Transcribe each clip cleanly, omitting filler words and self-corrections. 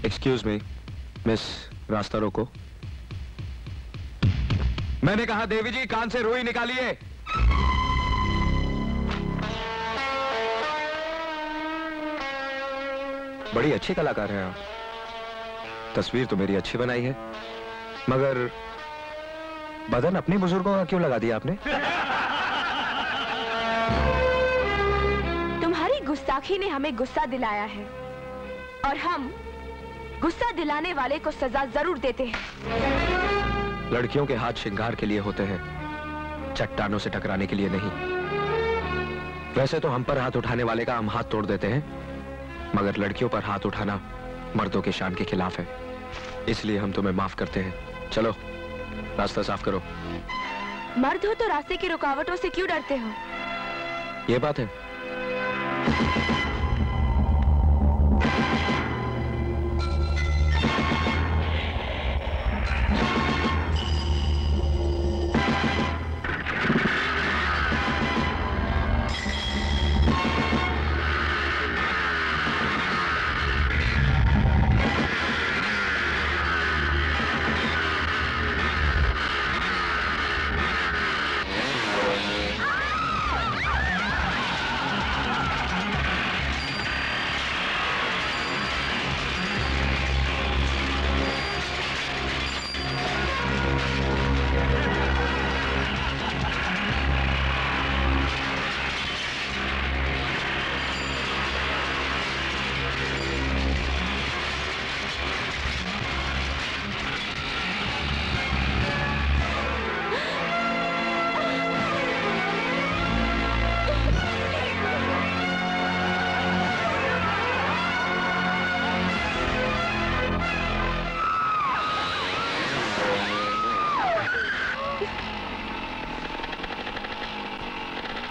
Excuse me miss, रास्ता रोको। मैंने कहा देवी जी कान से रुई निकालिए। बड़ी अच्छी कलाकार हैं आप। तस्वीर तो मेरी अच्छी बनाई है, मगर बदन अपनी बुजुर्गों का क्यों लगा दिया आपने? तुम्हारी गुस्ताखी ने हमें गुस्सा दिलाया है और हम गुस्सा दिलाने वाले को सजा जरूर देते हैं। लड़कियों के हाथ श्रृंगार के लिए होते हैं, चट्टानों से टकराने के लिए नहीं। वैसे तो हम पर हाथ उठाने वाले का हम हाथ तोड़ देते हैं, मगर लड़कियों पर हाथ उठाना मर्दों के शान के खिलाफ है, इसलिए हम तुम्हें माफ करते हैं। चलो रास्ता साफ करो। मर्द हो तो रास्ते की रुकावटों से क्यों डरते हो? ये बात है।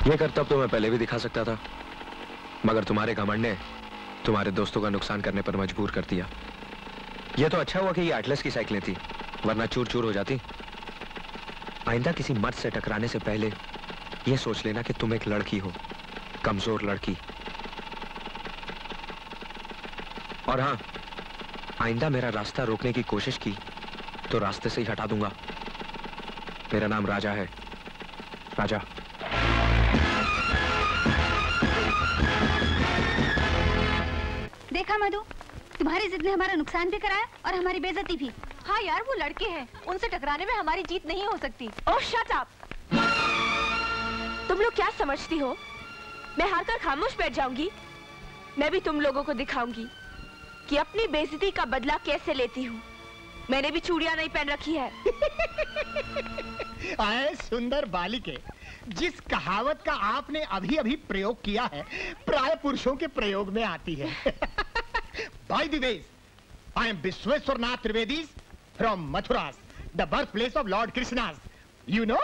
ये करतब तो मैं पहले भी दिखा सकता था, मगर तुम्हारे घमंड ने तुम्हारे दोस्तों का नुकसान करने पर मजबूर कर दिया। ये तो अच्छा हुआ कि ये एटलस की साइकिलें थी, वरना चूर चूर हो जाती। आइंदा किसी मर्द से टकराने से पहले ये सोच लेना कि तुम एक लड़की हो, कमजोर लड़की। और हाँ, आइंदा मेरा रास्ता रोकने की कोशिश की तो रास्ते से ही हटा दूंगा। मेरा नाम राजा है, राजा। देखा मधु, तुम्हारी जिद ने हमारा नुकसान भी कराया और हमारी बेइज्जती भी। हाँ यार, वो लड़के हैं, उनसे टकराने में हमारी जीत नहीं हो सकती। ओह शट अप! तुम लोग क्या समझती हो मैं हारकर खामोश बैठ जाऊंगी? मैं भी तुम लोगों को दिखाऊंगी कि अपनी बेइज्जती का बदला कैसे लेती हूँ। मैंने भी चूड़ियां नहीं पहन रखी है। आए सुंदर बालिके, जिस कहावत का आपने अभी अभी प्रयोग किया है प्राय पुरुषों के प्रयोग में आती है। By the way, I am Vishweswarnath Trivedi from Mathuras, the birthplace of Lord Krishnas. You know?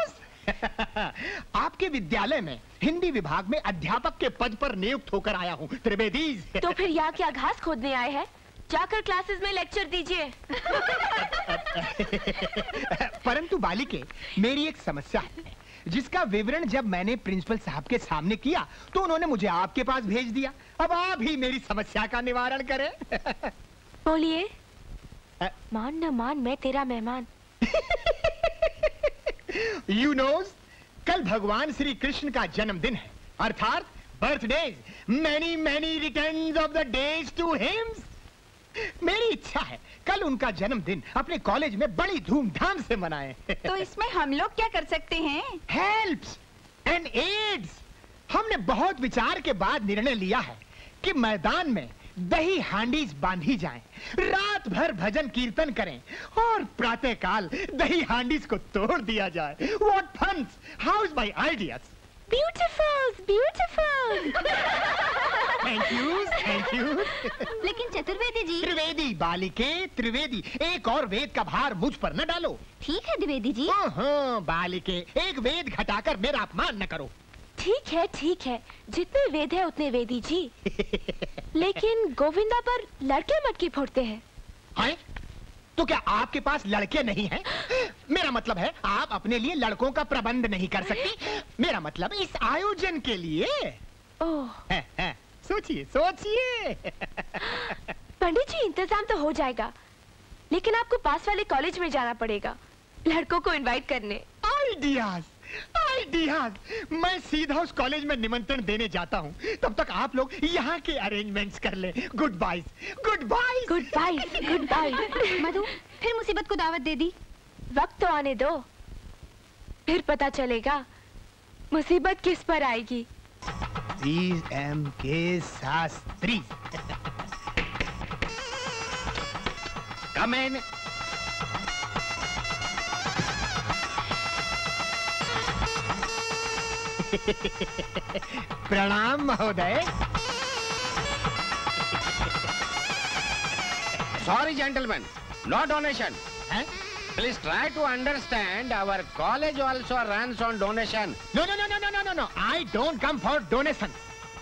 आपके विद्यालय में हिंदी विभाग में अध्यापक के पद पर नियुक्त होकर आया हूँ त्रिवेदी। तो फिर यहाँ क्या घास खोदने आए हैं? जाकर क्लासेस में लेक्चर दीजिए। परंतु बालिके, मेरी एक समस्या है, जिसका विवरण जब मैंने प्रिंसिपल साहब के सामने किया तो उन्होंने मुझे आपके पास भेज दिया। अब आप ही मेरी समस्या का निवारण करें। बोलिए। मान न मान, मैं तेरा मेहमान। You knows, कल भगवान श्री कृष्ण का जन्मदिन है, अर्थात birthday. Many many returns of the days to him। मेरी इच्छा है कल उनका जन्मदिन अपने कॉलेज में बड़ी धूमधाम से मनाएं। तो इसमें हम लोग क्या कर सकते हैं? Helps and aids. हमने बहुत विचार के बाद निर्णय लिया है कि मैदान में दही हांडीज बांधी जाएं, रात भर भजन कीर्तन करें और प्रातःकाल दही हांडीज को तोड़ दिया जाए। What fun! How's my ideas? Beautiful, beautiful. Thank you, thank you. लेकिन चतुर्वेदी जी। त्रिवेदी बालिके, त्रिवेदी, एक और वेद का भार मुझ पर न डालो। ठीक है द्विवेदी जी। हाँ बालिके, एक वेद घटाकर मेरा अपमान न करो। ठीक है, जितने वेद है उतने वेदी जी। लेकिन गोविंदा पर लड़के मटकी फोड़ते हैं। हैं? तो क्या आपके पास लड़के नहीं हैं? मेरा मतलब है आप अपने लिए लड़कों का प्रबंध नहीं कर सकती। मेरा मतलब इस आयोजन के लिए। ओह। सोचिए सोचिए। पंडित जी, इंतजाम तो हो जाएगा, लेकिन आपको पास वाले कॉलेज में जाना पड़ेगा लड़कों को इनवाइट करने। आइडियाज आइडियाज, मैं सीधा उस कॉलेज में निमंत्रण देने जाता हूँ, तब तक आप लोग यहाँ के अरेंजमेंट्स कर लें। Goodbye goodbye goodbye goodbye. Madhu, फिर मुसीबत को दावत दे दी। वक्त तो आने दो, फिर पता चलेगा मुसीबत किस पर आएगी। के शास्त्री। Come in. प्रणाम महोदय। Sorry, gentlemen, no donation. Please try to understand. Our college also runs on donation. No. I don't come for donation.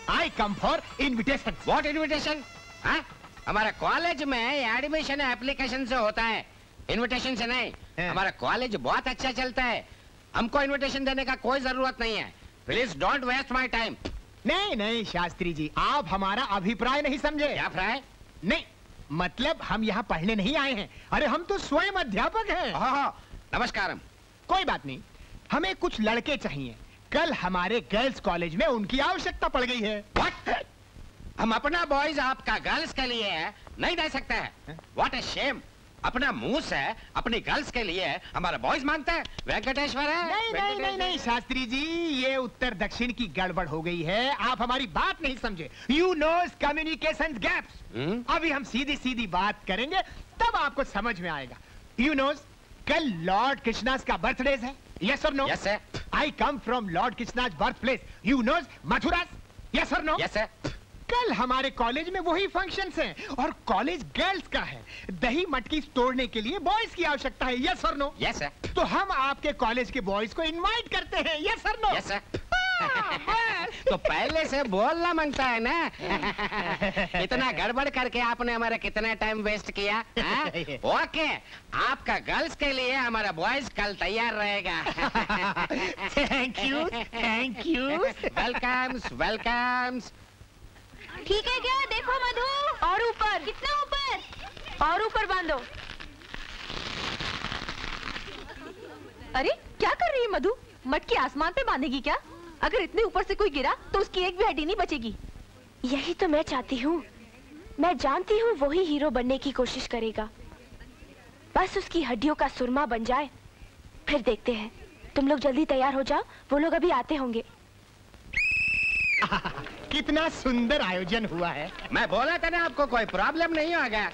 I come for invitation. What invitation? हाँ? हमारा कॉलेज में एडमिशन एप्लीकेशन से होता है, invitation से नहीं। हमारा कॉलेज बहुत अच्छा चलता है, हमको इनविटेशन देने का कोई जरूरत नहीं है। Please don't waste my time. नहीं शास्त्री जी, आप हमारा अभिप्राय नहीं समझे। क्या अभिप्राय? नहीं, मतलब हम यहाँ पढ़ने नहीं आए हैं। अरे हम तो स्वयं अध्यापक हैं। नमस्कारम। कोई बात नहीं, हमें कुछ लड़के चाहिए। कल हमारे गर्ल्स कॉलेज में उनकी आवश्यकता पड़ गई है। What? हम अपना बॉयज आपका गर्ल्स के लिए नहीं दे सकते हैं। What a shame! अपना मुंह से अपनी गर्ल्स के लिए हमारा बॉयज मांगता है। वेंकटेश्वर है। नहीं शास्त्री जी, ये उत्तर दक्षिण की गड़बड़ हो गई है। आप हमारी बात नहीं समझे। You knows communication gaps। अभी हम सीधी सीधी बात करेंगे, तब आपको समझ में आएगा। You knows, कल लॉर्ड कृष्णास का बर्थडे है। Yes or no? Yes sir. I come from Lord Krishna's birthplace. You knows Mathura? Yes or no? Yes sir. कल हमारे कॉलेज में वही फंक्शंस हैं और कॉलेज गर्ल्स का है। दही मटकी तोड़ने के लिए बॉयज की आवश्यकता है। यस और नो? Yes sir. तो हम आपके कॉलेज के बॉयज को इनवाइट करते हैं। यस और नो? Yes sir. तो पहले से बोलना मांगता है ना। इतना गड़बड़ करके आपने हमारा कितना टाइम वेस्ट किया। ओके, आपका गर्ल्स के लिए हमारा बॉयज कल तैयार रहेगा। Thank you welcomes. ठीक है क्या? देखो मधु, और ऊपर। कितना ऊपर? और ऊपर बांधो। अरे क्या कर रही है मधु? मटकी आसमान पे बांधेगी क्या? अगर इतने ऊपर से कोई गिरा तो उसकी एक भी हड्डी नहीं बचेगी। यही तो मैं चाहती हूँ। मैं जानती हूँ वही हीरो बनने की कोशिश करेगा, बस उसकी हड्डियों का सुरमा बन जाए। फिर देखते हैं। तुम लोग जल्दी तैयार हो जाओ, वो लोग अभी आते होंगे। कितना सुंदर आयोजन हुआ है। मैं बोला था ना आपको कोई प्रॉब्लम नहीं होगा।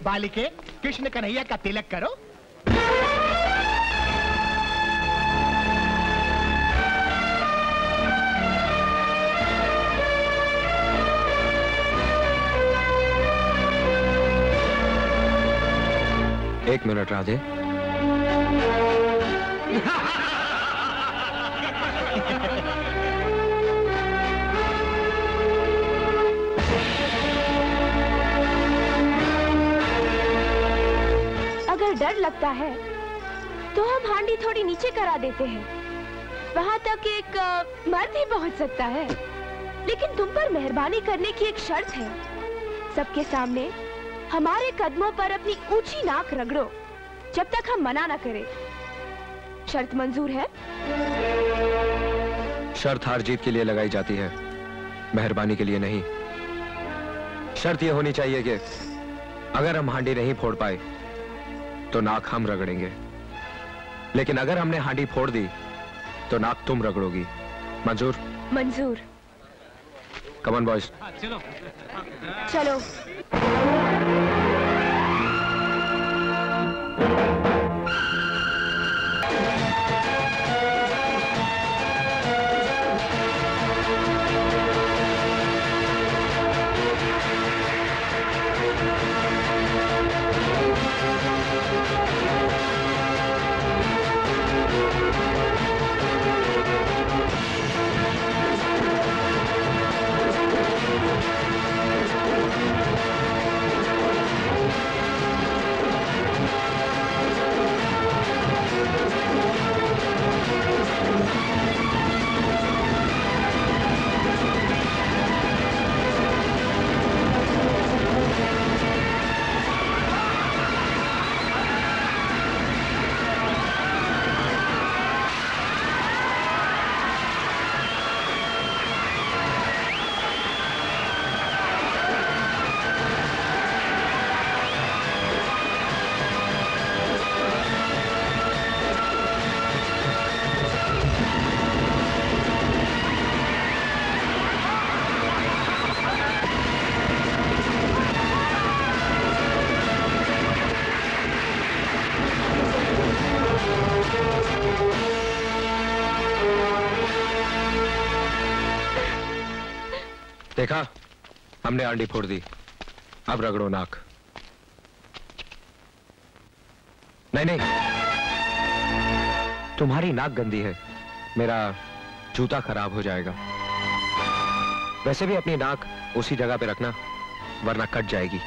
बालिके, कृष्ण कन्हैया का तिलक करो। एक मिनट राधे। अगर डर लगता है तो हम हांडी थोड़ी नीचे करा देते हैं, वहां तक एक मर्द ही पहुंच सकता है। लेकिन तुम पर मेहरबानी करने की एक शर्त है। सबके सामने हमारे कदमों पर अपनी ऊंची नाक रगड़ो जब तक हम मना ना करें। शर्त मंजूर है? शर्त हार जीत के लिए लगाई जाती है, मेहरबानी के लिए नहीं। शर्त यह होनी चाहिए कि अगर हम हांडी नहीं फोड़ पाए तो नाक हम रगड़ेंगे, लेकिन अगर हमने हांडी फोड़ दी तो नाक तुम रगड़ोगी। मंजूर? मंजूर। Come on boys. चलो। देखा, हमने आंडी फोड़ दी, अब रगड़ो नाक। नहीं नहीं, तुम्हारी नाक गंदी है, मेरा जूता खराब हो जाएगा। वैसे भी अपनी नाक उसी जगह पे रखना, वरना कट जाएगी।